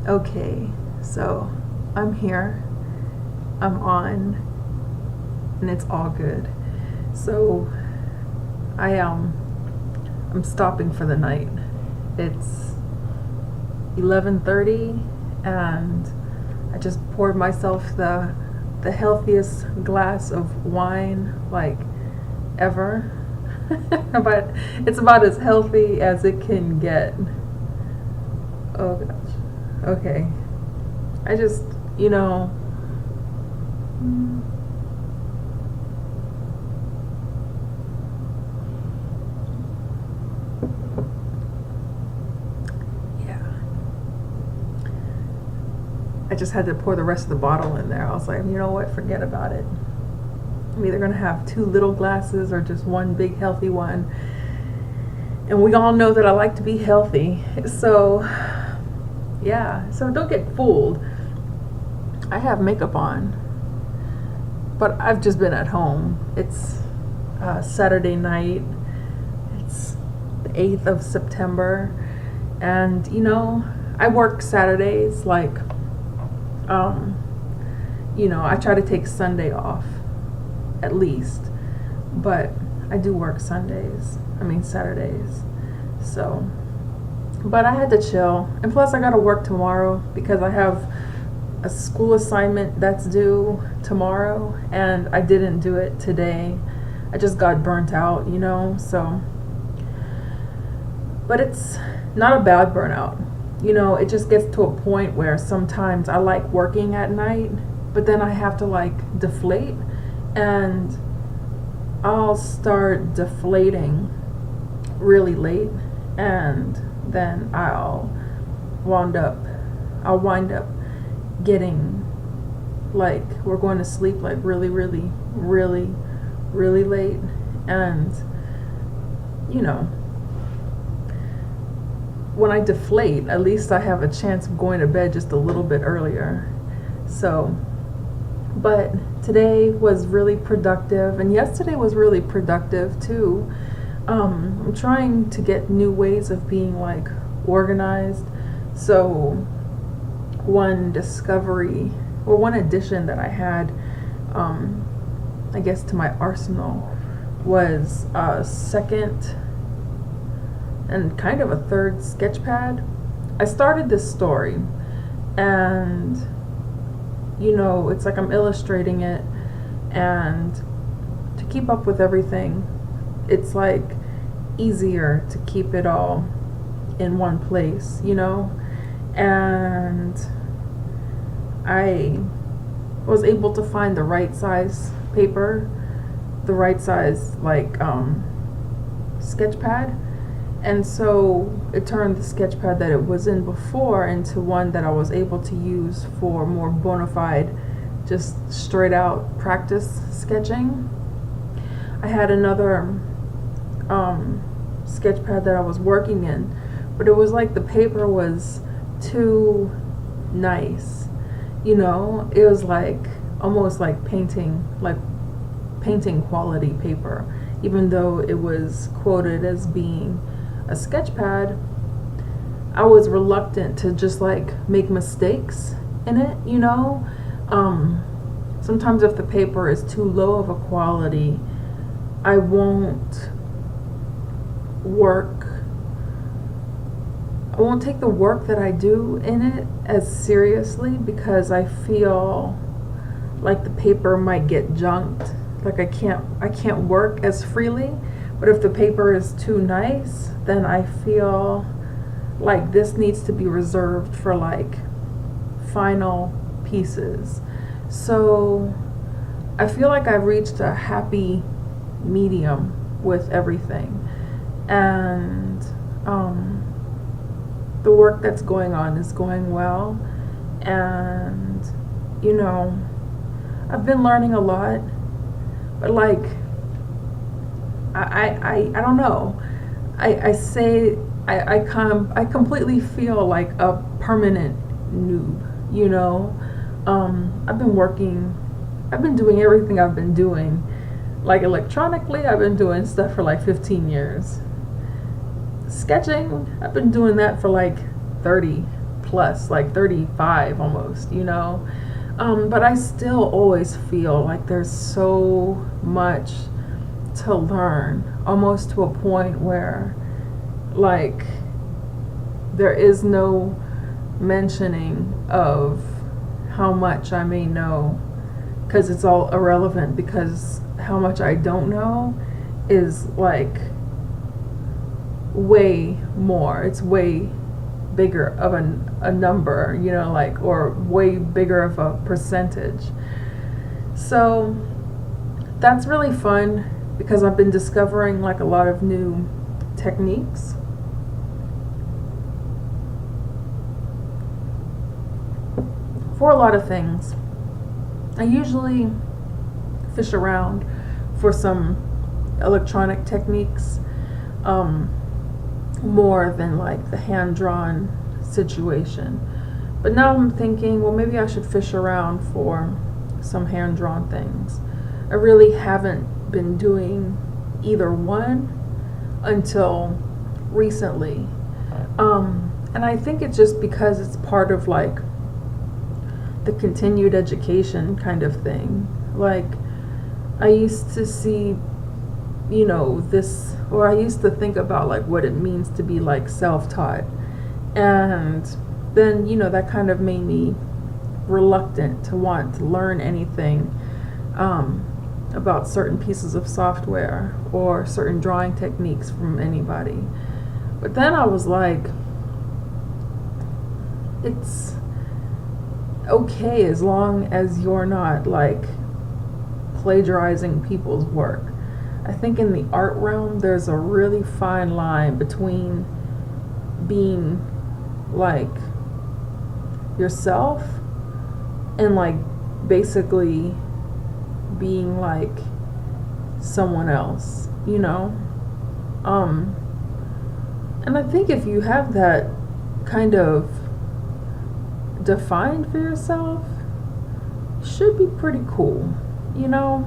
Okay, so I'm here, I'm on, and it's all good. So I'm stopping for the night. It's 11:30 and I just poured myself the healthiest glass of wine like ever. But it's about as healthy as it can get. Oh gosh. Okay. I just, you know, yeah. I just had to pour the rest of the bottle in there. I was like, you know what? Forget about it. I'm either going to have two little glasses or just one big healthy one. And we all know that I like to be healthy. So, yeah. So don't get fooled. I have makeup on, but I've just been at home. It's Saturday night. It's the 8th of September. And, you know, I work Saturdays. Like, you know, I try to take Sunday off, at least. But I do work Saturdays. So, but I had to chill. And plus, I gotta work tomorrow because I have a school assignment that's due tomorrow, and I didn't do it today. I just got burnt out, you know, so. But it's not a bad burnout. You know, it just gets to a point where sometimes I like working at night, but then I have to like deflate, and I'll start deflating really late, and then I'll wind up getting like, we're going to sleep like really late, and you know, when I deflate, at least I have a chance of going to bed just a little bit earlier. So, but today was really productive, and yesterday was really productive too. I'm trying to get new ways of being like organized. So one addition that I had, I guess, to my arsenal was a second and kind of a third sketch pad. I started this story, and you know, it's like I'm illustrating it, and to keep up with everything, it's like easier to keep it all in one place, you know. And I was able to find the right size paper, the right size like sketch pad, and so it turned the sketch pad that it was in before into one that I was able to use for more bona fide, just straight out practice sketching. I had another sketch pad that I was working in, but it was like the paper was too nice, you know. It was like almost like painting quality paper, even though it was quoted as being a sketch pad. I was reluctant to just like make mistakes in it, you know. Sometimes if the paper is too low of a quality, I won't take the work that I do in it as seriously, because I feel like the paper might get junked. Like I can't work as freely. But if the paper is too nice, then I feel like this needs to be reserved for like final pieces. So I feel like I've reached a happy medium with everything, and the work that's going on is going well, and you know, I've been learning a lot, but like I don't know. I completely feel like a permanent noob, you know. I've been doing everything I've been doing. Like electronically, I've been doing stuff for like 15 years. Sketching, I've been doing that for like 30 plus, like 35 almost, you know. But I still always feel like there's so much to learn, almost to a point where, like, there is no mentioning of how much I may know, because it's all irrelevant, because how much I don't know is like way more. It's way bigger of a number, you know, like, or way bigger of a percentage. So that's really fun, because I've been discovering like a lot of new techniques. For a lot of things. I usually fish around for some electronic techniques, more than like the hand-drawn situation. But now I'm thinking, well, maybe I should fish around for some hand-drawn things. I really haven't been doing either one until recently. And I think it's just because it's part of like the continued education kind of thing. Like, I used to see, you know, this, or I used to think about like what it means to be like self-taught. And then, you know, that kind of made me reluctant to want to learn anything about certain pieces of software or certain drawing techniques from anybody. But then I was like, it's okay as long as you're not like plagiarizing people's work. I think in the art realm there's a really fine line between being like yourself and like basically being like someone else, you know? And I think if you have that kind of defined for yourself, should be pretty cool, you know.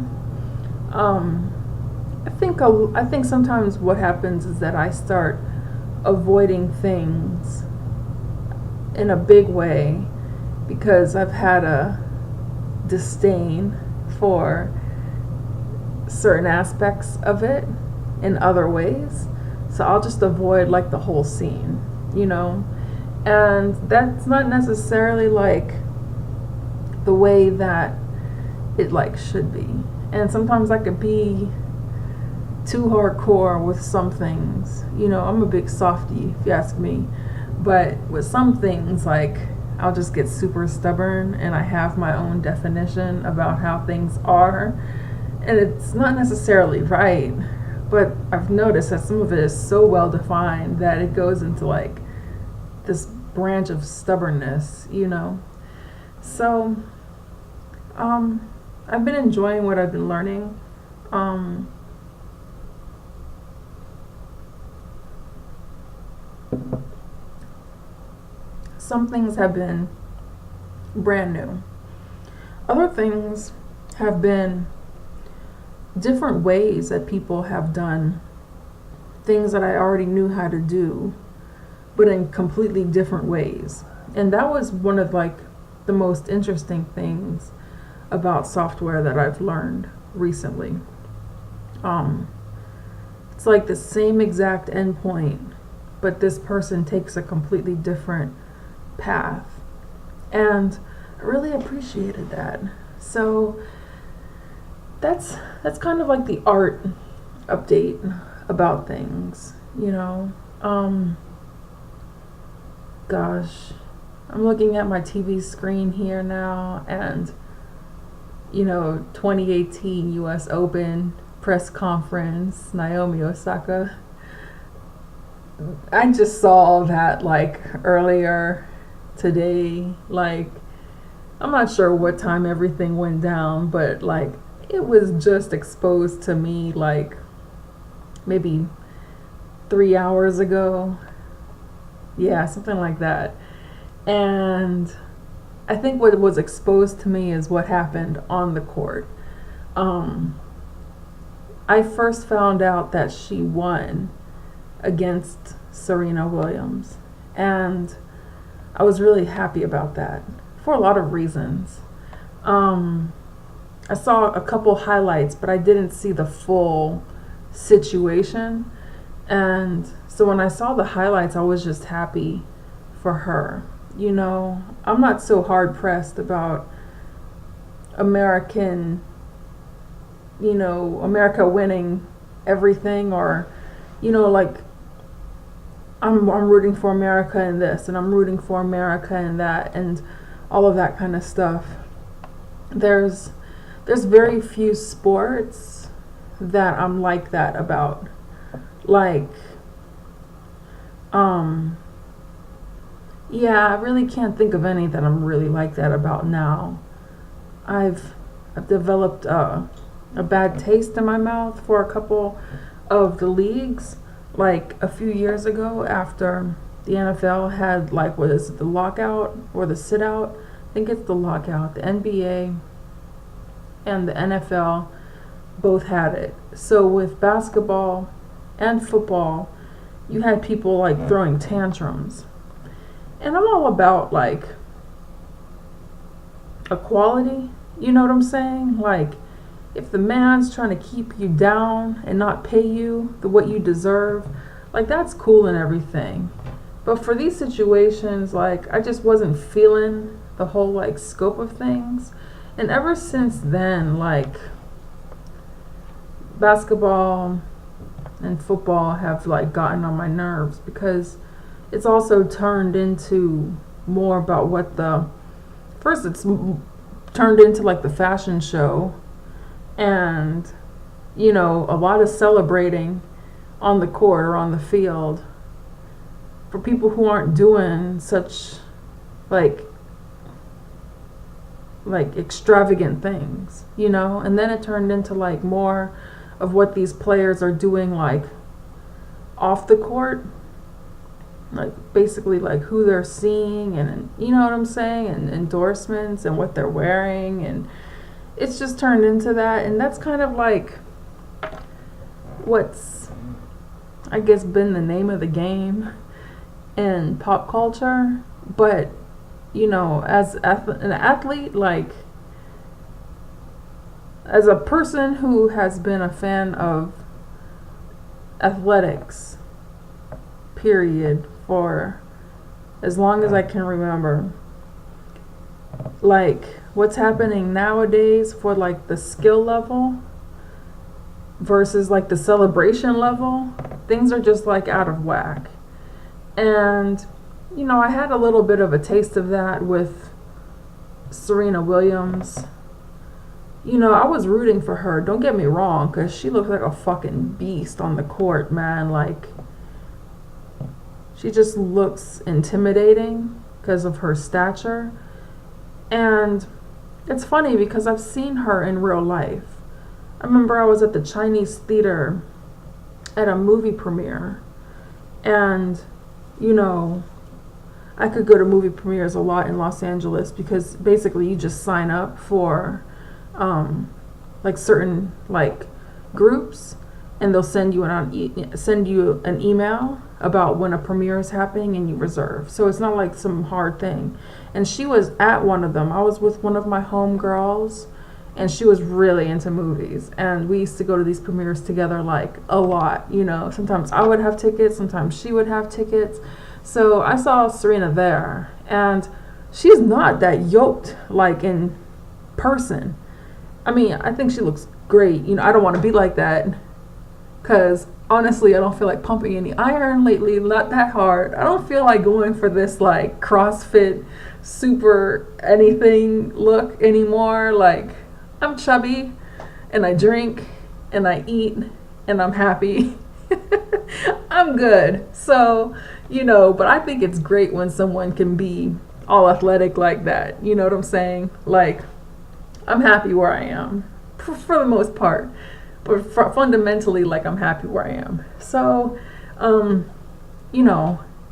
I think sometimes what happens is that I start avoiding things in a big way because I've had a disdain for certain aspects of it in other ways. So I'll just avoid like the whole scene, you know. And that's not necessarily like the way that it like should be. And sometimes I could be too hardcore with some things. You know, I'm a big softie if you ask me. But with some things, like, I'll just get super stubborn and I have my own definition about how things are. And it's not necessarily right, but I've noticed that some of it is so well defined that it goes into like this branch of stubbornness, you know. So I've been enjoying what I've been learning. Some things have been brand new. Other things have been different ways that people have done things that I already knew how to do, but in completely different ways. And that was one of like the most interesting things about software that I've learned recently. It's like the same exact endpoint, but this person takes a completely different path. And I really appreciated that. So that's kind of like the art update about things, you know. Gosh, I'm looking at my TV screen here now, and you know, 2018 US Open press conference, Naomi Osaka. I just saw that like earlier today. Like, I'm not sure what time everything went down, but like it was just exposed to me like maybe 3 hours ago. Yeah, something like that. And I think what was exposed to me is what happened on the court. I first found out that she won against Serena Williams. And I was really happy about that for a lot of reasons. Um, I saw a couple highlights, but I didn't see the full situation. And so when I saw the highlights, I was just happy for her. I'm not so hard pressed about American, America winning everything, or, like I'm rooting for America in this, and I'm rooting for America in that, and all of that kind of stuff. There's very few sports that I'm like that about. Like, yeah, I really can't think of any that I'm really like that about now. I've developed a bad taste in my mouth for a couple of the leagues. Like a few years ago, after the NFL had, like, what is it, the lockout or the sit out? I think it's the lockout. The NBA and the NFL both had it. So with basketball and football, you had people like throwing tantrums. And I'm all about like equality, you know what I'm saying? Like, if the man's trying to keep you down and not pay you what you deserve, like, that's cool and everything. But for these situations, like, I just wasn't feeling the whole like scope of things. And ever since then, like, basketball and football have like gotten on my nerves, because it's also turned into more about what the first it's turned into like the fashion show, and a lot of celebrating on the court or on the field for people who aren't doing such like extravagant things, and then it turned into like more of what these players are doing like off the court, like basically like who they're seeing, and you know what I'm saying, and endorsements and what they're wearing, and it's just turned into that. And that's kind of like what's, I guess, been the name of the game in pop culture. But as an athlete, like as a person who has been a fan of athletics, period, for as long as I can remember, like what's happening nowadays for like the skill level versus like the celebration level, things are just like out of whack. And I had a little bit of a taste of that with Serena Williams. I was rooting for her, don't get me wrong, because she looks like a fucking beast on the court, man. Like, she just looks intimidating because of her stature. And it's funny because I've seen her in real life. I remember I was at the Chinese theater at a movie premiere, and I could go to movie premieres a lot in Los Angeles, because basically you just sign up for like certain like groups, and they'll send you an email about when a premiere is happening, and you reserve. So it's not like some hard thing. And she was at one of them. I was with one of my home girls, and she was really into movies, and we used to go to these premieres together like a lot. Sometimes I would have tickets, sometimes she would have tickets. So I saw Serena there, and she's not that yoked like in person. I mean, I think she looks great. I don't want to be like that, because honestly, I don't feel like pumping any iron lately, not that hard. I don't feel like going for this like CrossFit super anything look anymore. Like, I'm chubby, and I drink, and I eat, and I'm happy. I'm good. So, but I think it's great when someone can be all athletic like that. You know what I'm saying? Like, I'm happy where I am for the most part. But fundamentally, like, I'm happy where I am. So,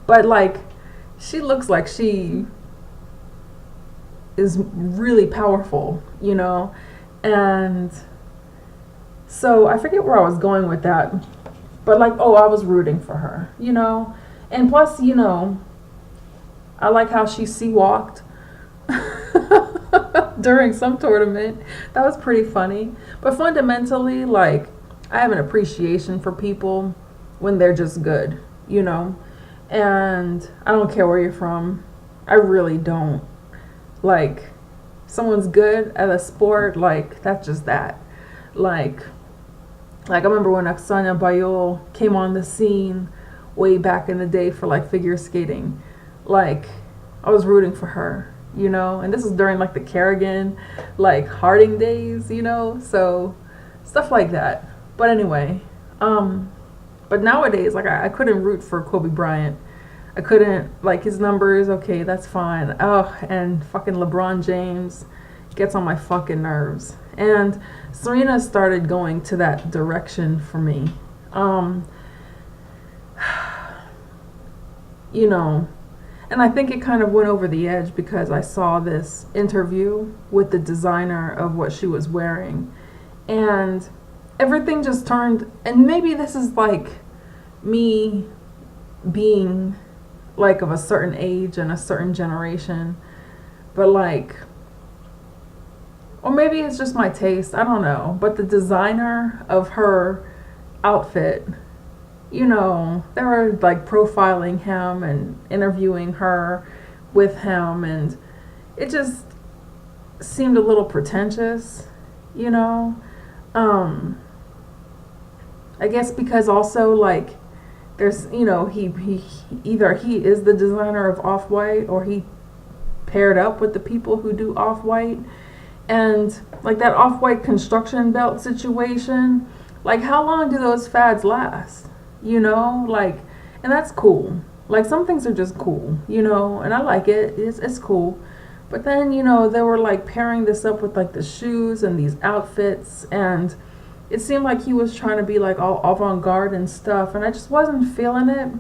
but like, she looks like she is really powerful, and so I forget where I was going with that, but like, I was rooting for her, and plus, I like how she sea walked during some tournament. That was pretty funny. But fundamentally, like, I have an appreciation for people when they're just good, you know? And I don't care where you're from. I really don't. Like, someone's good at a sport, like, that's just that. Like I remember when Oksana Bayol came on the scene way back in the day for like figure skating. Like, I was rooting for her, you know? And this is during like the Kerrigan, like Harding days, you know? So stuff like that. But anyway, but nowadays, like I couldn't root for Kobe Bryant. I couldn't, like, his numbers, okay, that's fine. Oh, and fucking LeBron James gets on my fucking nerves. And Serena started going to that direction for me. You know, and I think it kind of went over the edge because I saw this interview with the designer of what she was wearing. And everything just turned, and maybe this is like me being like of a certain age and a certain generation, but like, or maybe it's just my taste, I don't know, but the designer of her outfit, you know, they were like profiling him and interviewing her with him, and it just seemed a little pretentious, you know. I guess because also like there's, you know, he either he is the designer of Off-White or he paired up with the people who do Off-White. And like that Off-White construction belt situation, like how long do those fads last? You know, like, and that's cool. Like some things are just cool, you know, and I like it. It's cool. But then, you know, they were like pairing this up with like the shoes and these outfits, and it seemed like he was trying to be like all avant-garde and stuff, and I just wasn't feeling it.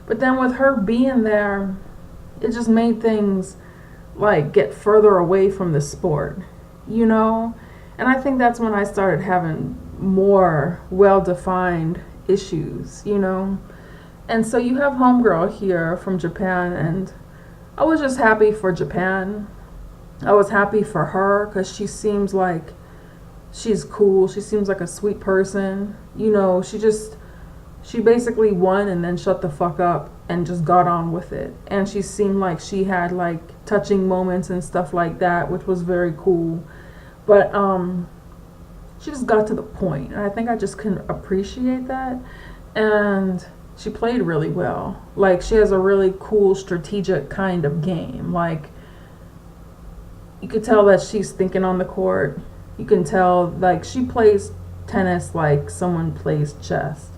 But then with her being there, it just made things like get further away from the sport, you know? And I think that's when I started having more well-defined issues, you know? And so you have Homegirl here from Japan, and I was just happy for Japan. I was happy for her because she seems like she's cool. She seems like a sweet person. You know, she basically won and then shut the fuck up and just got on with it. And she seemed like she had like touching moments and stuff like that, which was very cool. But she just got to the point, and I think I just couldn't appreciate that. And she played really well. Like, she has a really cool strategic kind of game. Like, you could tell that she's thinking on the court. You can tell, like, she plays tennis like someone plays chess.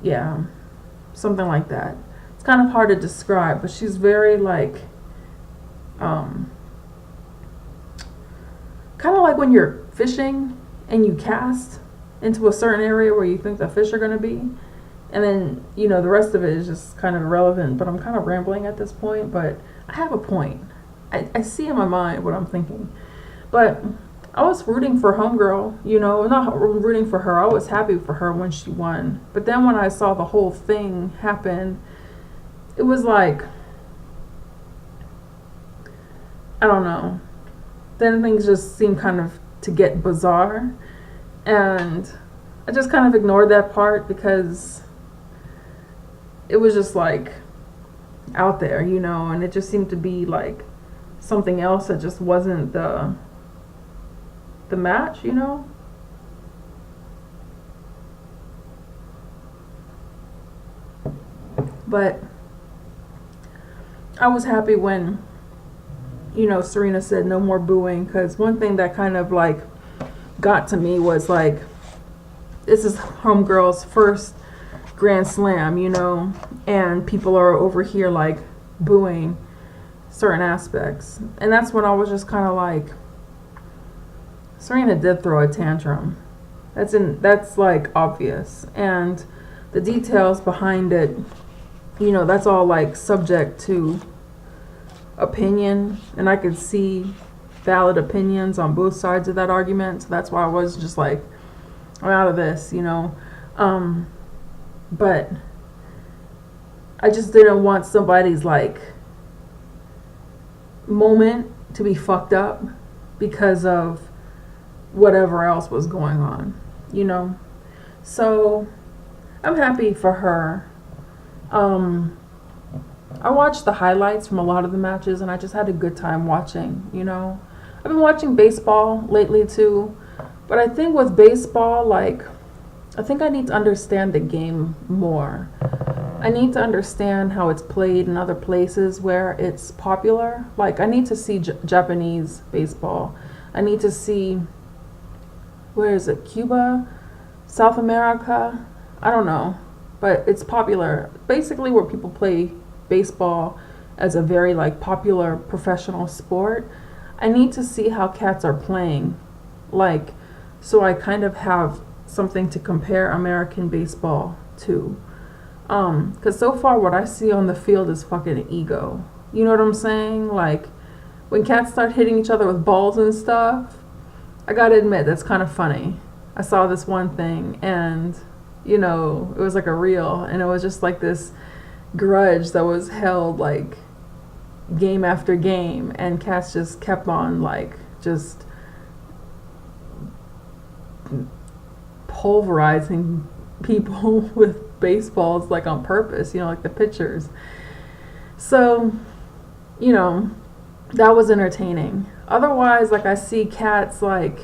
Yeah, something like that. It's kind of hard to describe, but she's very, like, kind of like when you're fishing and you cast into a certain area where you think the fish are going to be, and then, you know, the rest of it is just kind of irrelevant. But I'm kind of rambling at this point, but I have a point. I see in my mind what I'm thinking. But I was rooting for Homegirl, you know, not rooting for her. I was happy for her when she won. But then when I saw the whole thing happen, it was like, I don't know. Then things just seemed kind of to get bizarre. And I just kind of ignored that part because it was just like out there, you know, and it just seemed to be like something else that just wasn't the match, you know. But I was happy when, you know, Serena said no more booing, because one thing that kind of like got to me was like, this is Homegirl's first Grand Slam, you know, and people are over here like booing certain aspects. And that's when I was just kind of like, Serena did throw a tantrum. That's like obvious. And the details behind it, you know, that's all like subject to opinion, and I could see valid opinions on both sides of that argument. So that's why I was just like, I'm out of this, you know. But I just didn't want somebody's like moment to be fucked up because of whatever else was going on, you know. So I'm happy for her. I watched the highlights from a lot of the matches, and I just had a good time watching, you know. I've been watching baseball lately too, but I think with baseball, like, I think I need to understand the game more. I need to understand how it's played in other places where it's popular. Like, I need to see Japanese baseball. I need to see, where is it, Cuba? South America? I don't know, but it's popular. Basically where people play baseball as a very like popular professional sport. I need to see how cats are playing, like, so I kind of have something to compare American baseball to. Because so far what I see on the field is fucking ego. You know what I'm saying? Like, when cats start hitting each other with balls and stuff, I gotta admit, that's kind of funny. I saw this one thing, and, you know, it was like a reel, and it was just like this grudge that was held, like, game after game, and cats just kept on, like, just pulverizing people with baseballs, like, on purpose, you know, like the pitchers. So, you know, that was entertaining. Otherwise, like, I see cats, like,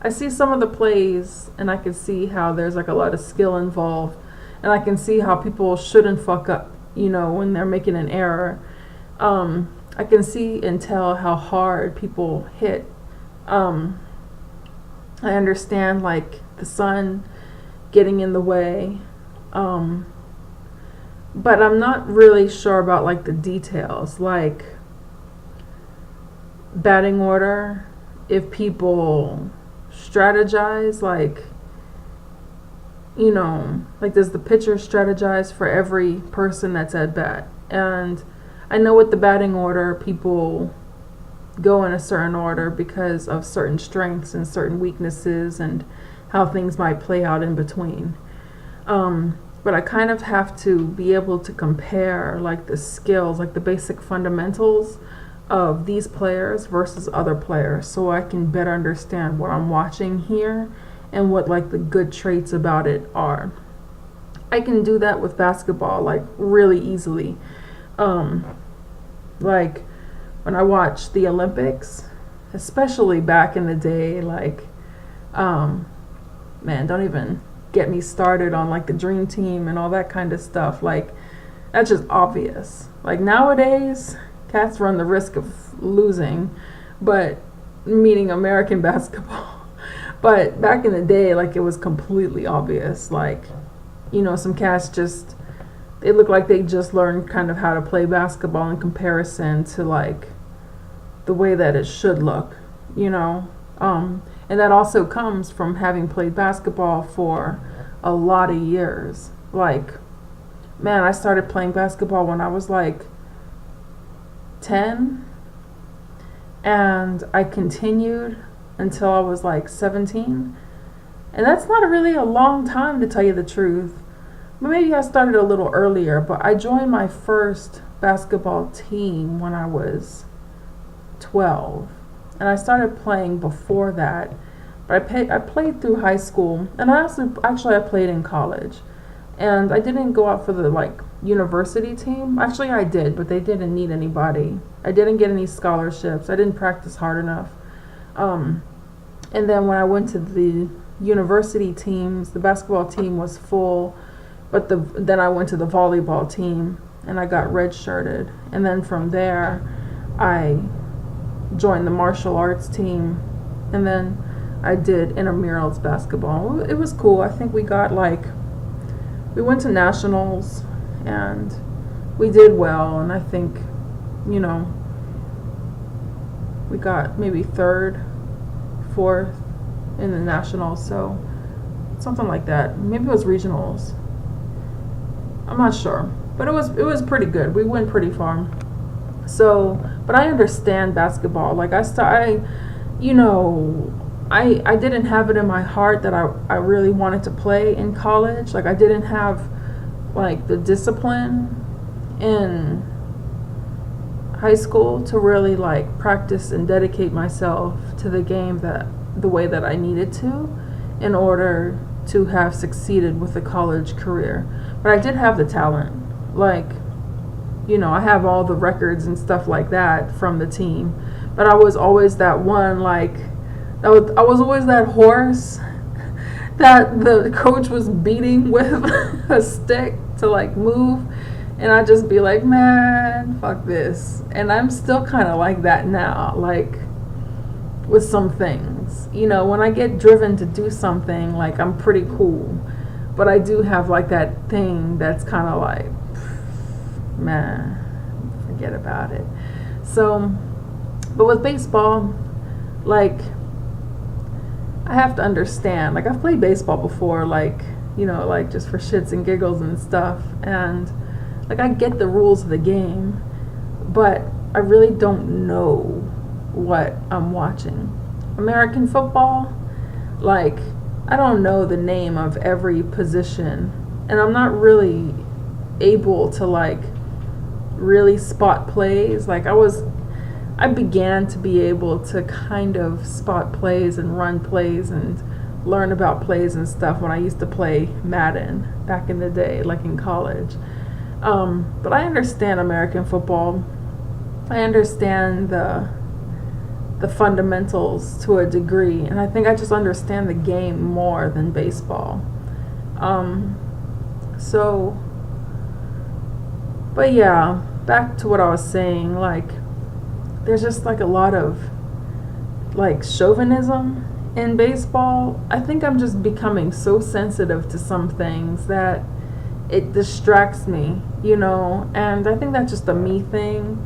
I see some of the plays, and I can see how there's, like, a lot of skill involved, and I can see how people shouldn't fuck up, you know, when they're making an error. I can see and tell how hard people hit. I understand, like, the sun getting in the way. But I'm not really sure about, like, the details, like batting order, if people strategize, like, you know, like, does the pitcher strategize for every person that's at bat? And I know with the batting order, people go in a certain order because of certain strengths and certain weaknesses and how things might play out in between. But I kind of have to be able to compare, like, the skills, like the basic fundamentals of these players versus other players, so I can better understand what I'm watching here and what, like, the good traits about it are. I can do that with basketball, like, really easily. Like, when I watch the Olympics, especially back in the day, like, man, don't even get me started on, like, the dream team and all that kind of stuff. Like, that's just obvious. Like, nowadays, cats run the risk of losing, but meaning American basketball. But back in the day, like, it was completely obvious. Like, you know, some cats just, they look like they just learned kind of how to play basketball in comparison to, like, the way that it should look, you know. And that also comes from having played basketball for a lot of years. Like, man, I started playing basketball when I was like 10, and I continued until I was like 17. And that's not really a long time, to tell you the truth. Maybe I started a little earlier, but I joined my first basketball team when I was 12. And I started playing before that. But I played through high school, and I played in college. And I didn't go out for the, like, university team. Actually, I did, but they didn't need anybody. I didn't get any scholarships. I didn't practice hard enough. And then when I went to the university teams, the basketball team was full, but then I went to the volleyball team, and I got redshirted. And then from there, I joined the martial arts team, and then I did intramurals basketball. It was cool. I think we got, like, we went to nationals, and we did well, and I think, you know, we got maybe third, fourth in the nationals, so something like that. Maybe it was regionals. I'm not sure, but it was pretty good. We went pretty far. So, but I understand basketball. Like, you know, I didn't have it in my heart that I really wanted to play in college. Like, I didn't have, like, the discipline in high school to really like practice and dedicate myself to the game the way that I needed to in order to have succeeded with a college career. But I did have the talent. Like, I have all the records and stuff like that from the team. But I was always that one, like, I was always that horse that the coach was beating with a stick to, like, move. And I'd just be like, man, fuck this. And I'm still kind of like that now, like, with some things. When I get driven to do something, like, I'm pretty cool. But I do have, like, that thing that's kind of like, man, forget about it. So, but with baseball, like, I have to understand. Like, I've played baseball before, like, like, just for shits and giggles and stuff. And, like, I get the rules of the game, but I really don't know what I'm watching. American football, like, I don't know the name of every position, and I'm not really able to, like, really spot plays. Like, I began to be able to kind of spot plays and run plays and learn about plays and stuff when I used to play Madden back in the day, like in college. But I understand American football. I understand the fundamentals to a degree, and I think I just understand the game more than baseball. But yeah, back to what I was saying, like, there's just like a lot of like chauvinism in baseball. I think I'm just becoming so sensitive to some things that it distracts me, and I think that's just a me thing.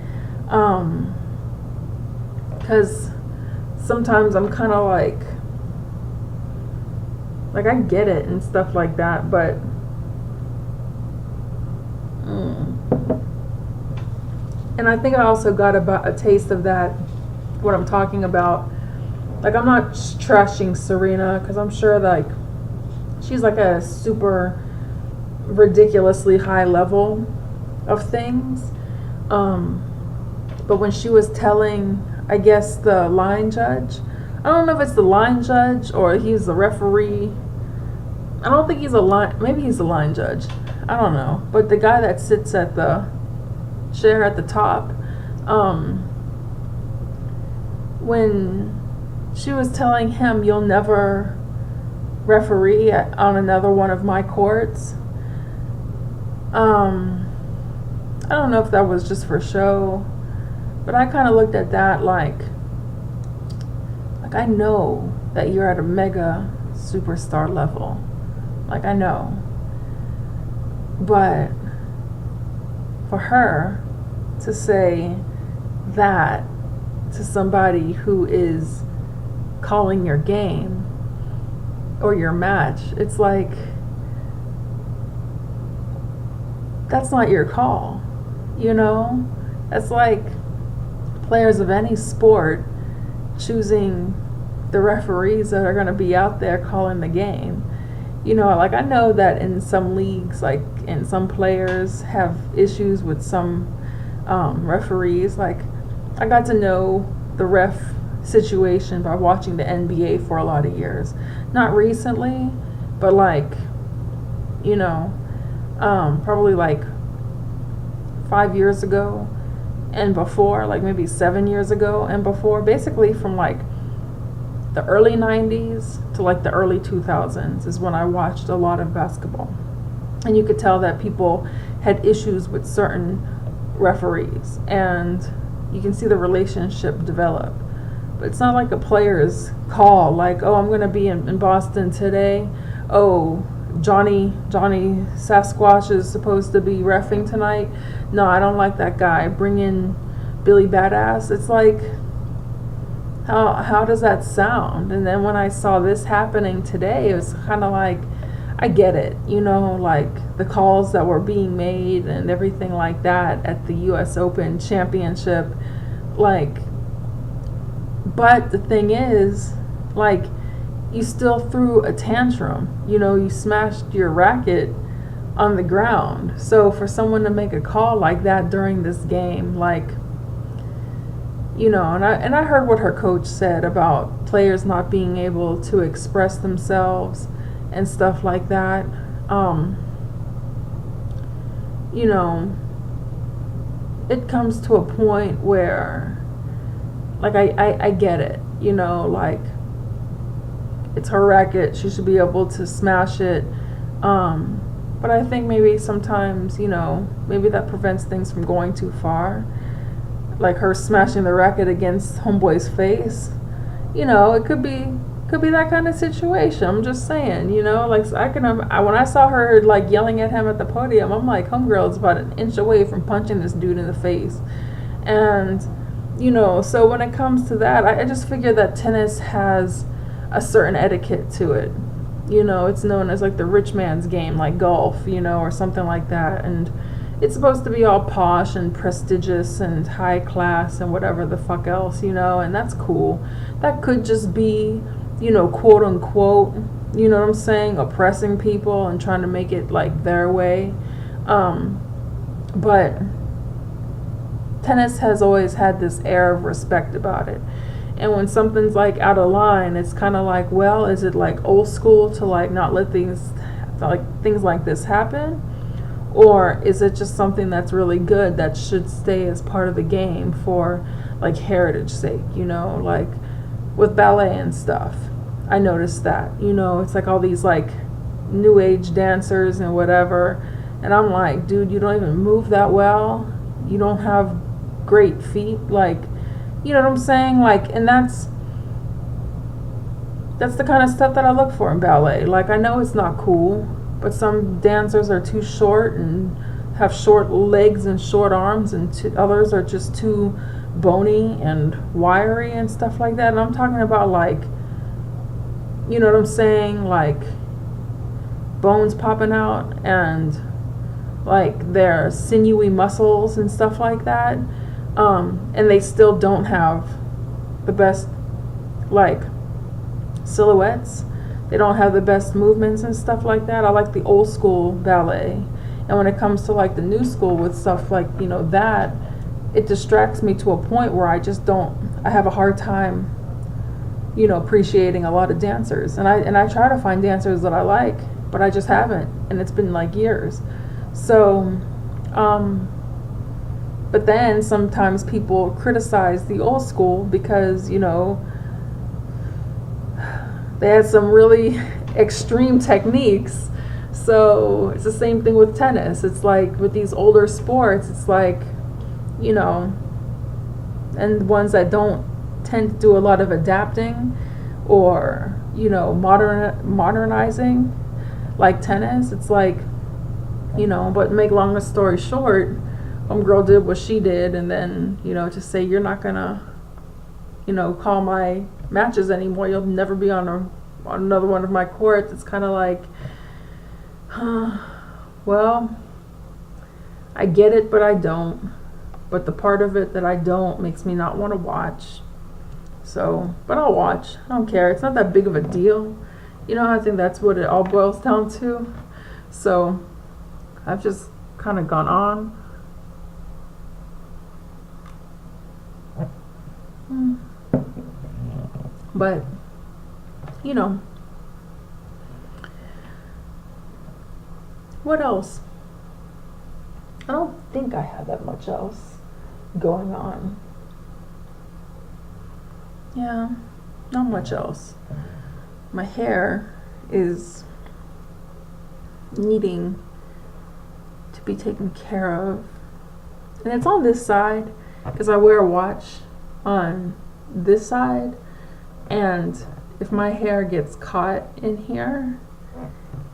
Because sometimes I'm kind of like I get it and stuff like that, but and I think I also got about a taste of that, what I'm talking about. Like, I'm not trashing Serena, because I'm sure, like, she's like a super ridiculously high level of things. But when she was telling, I guess, the line judge, I don't know if it's the line judge or he's the referee. I don't think he's maybe he's the line judge. I don't know. But the guy that sits at the chair at the top, when she was telling him, you'll never referee on another one of my courts, I don't know if that was just for show, but I kind of looked at that like I know that you're at a mega superstar level. Like, I know. But for her to say that to somebody who is calling your game or your match, it's like, that's not your call, That's like players of any sport choosing the referees that are going to be out there calling the game. Like, I know that in some leagues, like, and some players have issues with some referees. Like, I got to know the ref situation by watching the NBA for a lot of years. Not recently, but like, probably like 5 years ago and before, like maybe 7 years ago and before, basically from like the early 90s to like the early 2000s is when I watched a lot of basketball. And you could tell that people had issues with certain referees, and you can see the relationship develop. But it's not like a player's call, like, oh, I'm going to be in Boston today. Oh, Johnny Sasquatch is supposed to be reffing tonight. No, I don't like that guy. Bring in Billy Badass. It's like, how does that sound? And then when I saw this happening today, it was kind of like, I get it, like the calls that were being made and everything like that at the US Open Championship, like, but the thing is, like, you still threw a tantrum, you smashed your racket, on the ground. So for someone to make a call like that during this game, like, and I heard what her coach said about players not being able to express themselves and stuff like that. It comes to a point where, like, I get it, like, it's her racket, she should be able to smash it. But I think maybe sometimes, maybe that prevents things from going too far. Like her smashing the racket against homeboy's face. It could be that kind of situation. I'm just saying, like when I saw her like yelling at him at the podium, I'm like, homegirl is about an inch away from punching this dude in the face. And so when it comes to that, I just figure that tennis has a certain etiquette to it. It's known as like the rich man's game, like golf, or something like that. And it's supposed to be all posh and prestigious and high class and whatever the fuck else, and that's cool. That could just be, quote unquote, what I'm saying, oppressing people and trying to make it like their way. But tennis has always had this air of respect about it. And when something's like out of line, it's kind of like, well, is it like old school to like not let things like this happen? Or is it just something that's really good that should stay as part of the game for like heritage sake, like with ballet and stuff. I noticed that, it's like all these like new age dancers and whatever. And I'm like, dude, you don't even move that well. You don't have great feet. Like, you know what I'm saying? Like, and that's the kind of stuff that I look for in ballet. Like, I know it's not cool, but some dancers are too short and have short legs and short arms, and others are just too bony and wiry and stuff like that. And I'm talking about like, you know what I'm saying? Like bones popping out and like their sinewy muscles and stuff like that. And they still don't have the best like silhouettes. They don't have the best movements and stuff like that. I like the old school ballet. And when it comes to like the new school with stuff like, that, it distracts me to a point where I have a hard time, appreciating a lot of dancers. And I try to find dancers that I like, but I just haven't. And it's been like years. So, but then sometimes people criticize the old school because, they had some really extreme techniques. So it's the same thing with tennis. It's like with these older sports, it's like, and ones that don't tend to do a lot of adapting or, modernizing, like tennis. It's like, but make long story short, homegirl did what she did, and then, to say you're not gonna, call my matches anymore, you'll never be on another one of my courts. It's kind of like, well, I get it, but I don't. But the part of it that I don't makes me not want to watch. So, but I'll watch. I don't care. It's not that big of a deal. I think that's what it all boils down to. So, I've just kind of gone on. But, what else? I don't think I have that much else going on. Yeah, not much else. My hair is needing to be taken care of. And it's on this side because I wear a watch on this side. And if my hair gets caught in here,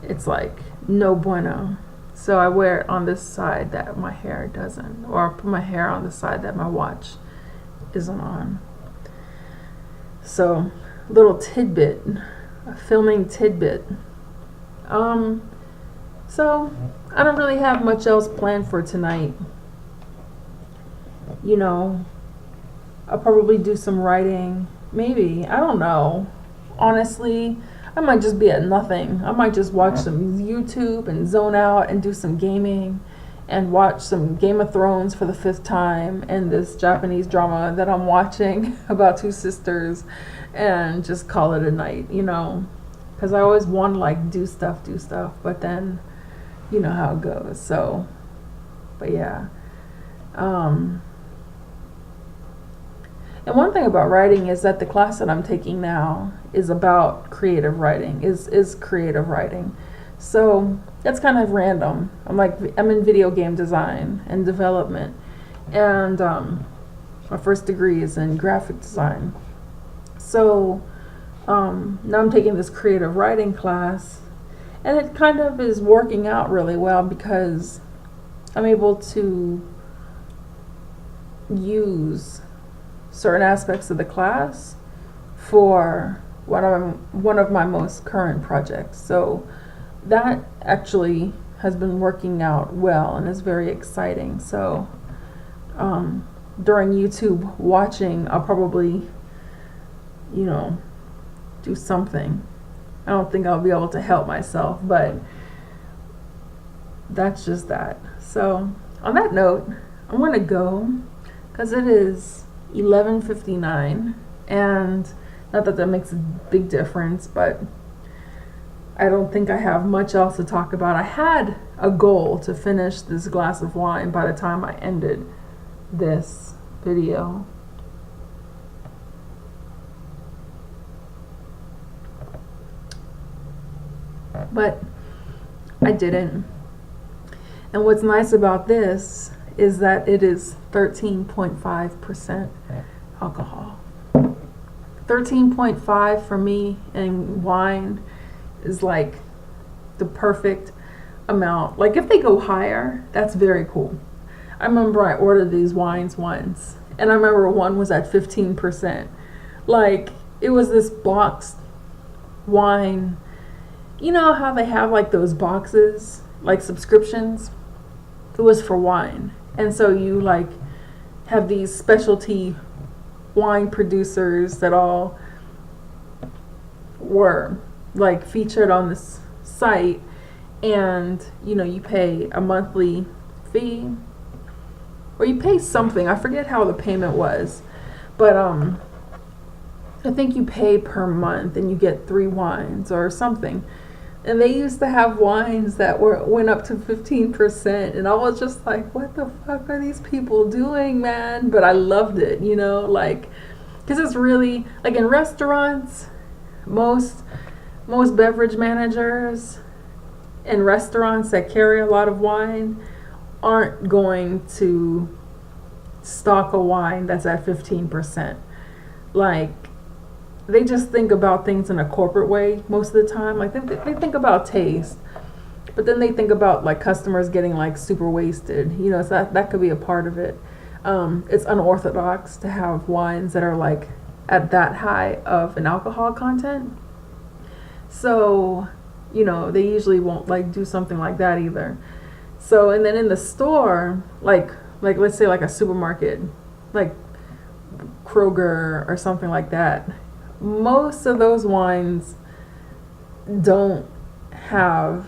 it's like no bueno. So I wear it on this side that my hair doesn't, or I put my hair on the side that my watch isn't on. So, little tidbit, a filming tidbit. So I don't really have much else planned for tonight. I'll probably do some writing. Maybe, I don't know. Honestly, I might just be at nothing. I might just watch some YouTube and zone out and do some gaming and watch some Game of Thrones for the 5th time and this Japanese drama that I'm watching about 2 sisters and just call it a night, you know, because I always want to like do stuff, but then you know how it goes. So, but yeah. And one thing about writing is that the class that I'm taking now is about creative writing, is creative writing. So that's kind of random. I'm in video game design and development, and my first degree is in graphic design. So now I'm taking this creative writing class, and it kind of is working out really well because I'm able to use certain aspects of the class for one of my most current projects. So that actually has been working out well and is very exciting. So during YouTube watching, I'll probably, you know, do something. I don't think I'll be able to help myself, but that's just that. So on that note, I'm gonna go because it is 11:59, and not that makes a big difference, but I don't think I have much else to talk about. I had a goal to finish this glass of wine by the time I ended this video. But I didn't. And what's nice about this is that it is 13.5% alcohol. 13.5 for me and wine is like the perfect amount. Like if they go higher, that's very cool. I remember I ordered these wines once, and I remember one was at 15%. Like it was this boxed wine. You know how they have like those boxes, like subscriptions? It was for wine. And so you like have these specialty wine producers that all were like featured on this site, and you know, you pay a monthly fee or you pay something. I forget how the payment was, but I think you pay per month and you get 3 wines or something. And they used to have wines that went up to 15%, and I was just like, what the fuck are these people doing, man? But I loved it, you know, like, because it's really, like in restaurants, most beverage managers in restaurants that carry a lot of wine aren't going to stock a wine that's at 15%. Like, they just think about things in a corporate way most of the time. Like they think about taste, but then they think about like customers getting like super wasted. You know, so that could be a part of it. It's unorthodox to have wines that are like at that high of an alcohol content. So, you know, they usually won't like do something like that either. So, and then in the store, like let's say like a supermarket, like Kroger or something like that, most of those wines don't have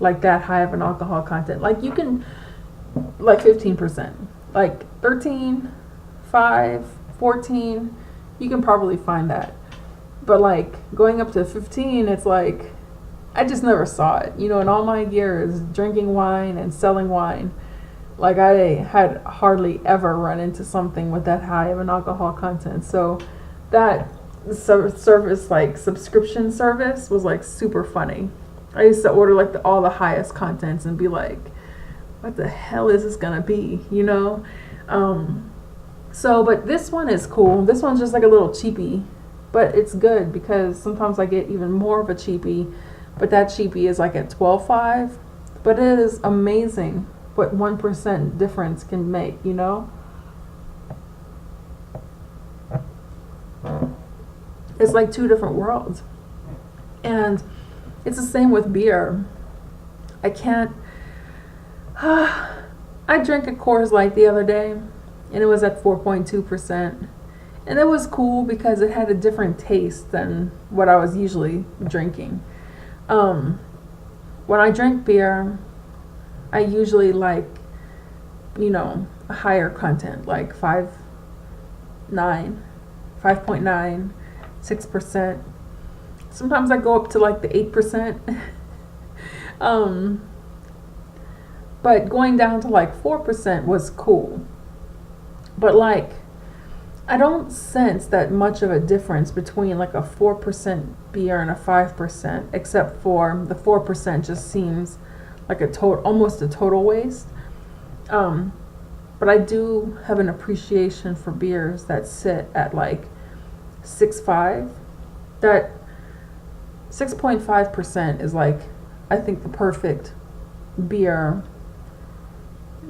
like that high of an alcohol content. Like you can, like 15%, like 13, 5, 14, you can probably find that. But like going up to 15, it's like, I just never saw it. You know, in all my years drinking wine and selling wine, like I had hardly ever run into something with that high of an alcohol content. So that service, like subscription service, was like super funny. I used to order like all the highest contents and be like, what the hell is this gonna be, you know? So, but this one is cool. This one's just like a little cheapie, but it's good because sometimes I get even more of a cheapie, but that cheapie is like at 12.5. But it is amazing what 1% difference can make, you know? It's like 2 different worlds. And it's the same with beer. I can't, I drank a Coors Light the other day, and it was at 4.2%. And it was cool because it had a different taste than what I was usually drinking. When I drink beer, I usually like, a higher content, like 5.9, 6%. Sometimes I go up to like the 8%. But going down to like 4% was cool. But like, I don't sense that much of a difference between like a 4% beer and a 5%, except for the 4% just seems like almost a total waste. But I do have an appreciation for beers that sit at like 6.5. That 6.5% is like, I think, the perfect beer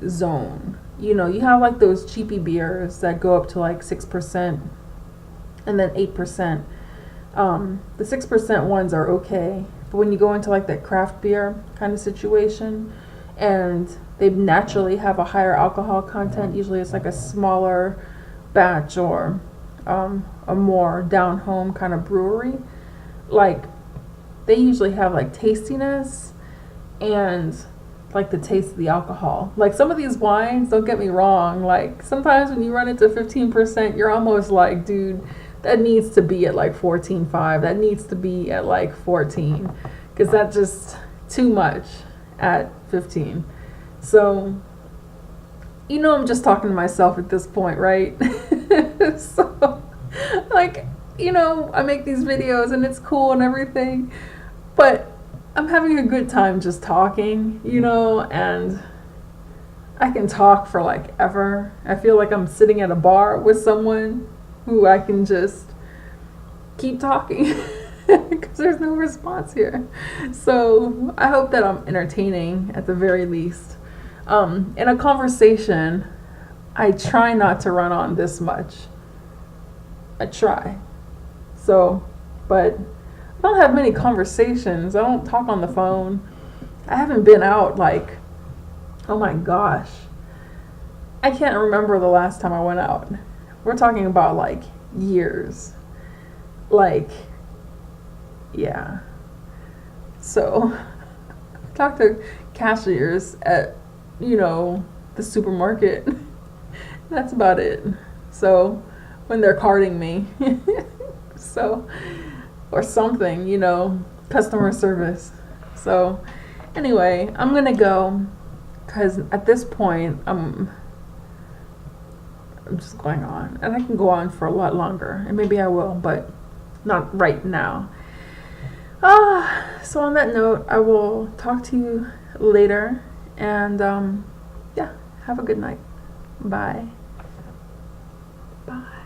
zone. You have like those cheapy beers that go up to like 6% and then 8%. The 6% ones are okay, but when you go into like that craft beer kind of situation, and they naturally have a higher alcohol content, usually it's like a smaller batch or a more down home kind of brewery, like they usually have like tastiness and like the taste of the alcohol. Like some of these wines, don't get me wrong, like sometimes when you run into 15%, you're almost like, dude, that needs to be at like 14.5. That needs to be at like 14, because that's just too much at 15. So, I'm just talking to myself at this point, right? So, like, I make these videos and it's cool and everything, but I'm having a good time just talking, and I can talk for like ever. I feel like I'm sitting at a bar with someone who I can just keep talking because there's no response here. So I hope that I'm entertaining at the very least. In a conversation, I try not to run on this much. I try. So, but I don't have many conversations. I don't talk on the phone. I haven't been out like, oh my gosh, I can't remember the last time I went out. We're talking about like years. Like, yeah. So, I talked to cashiers at, the supermarket. That's about it. So, when they're carding me. So, or something, customer service. So, anyway, I'm gonna go because at this point, I'm just going on, and I can go on for a lot longer, and maybe I will, but not right now. So on that note, I will talk to you later, and yeah, have a good night. Bye. Bye.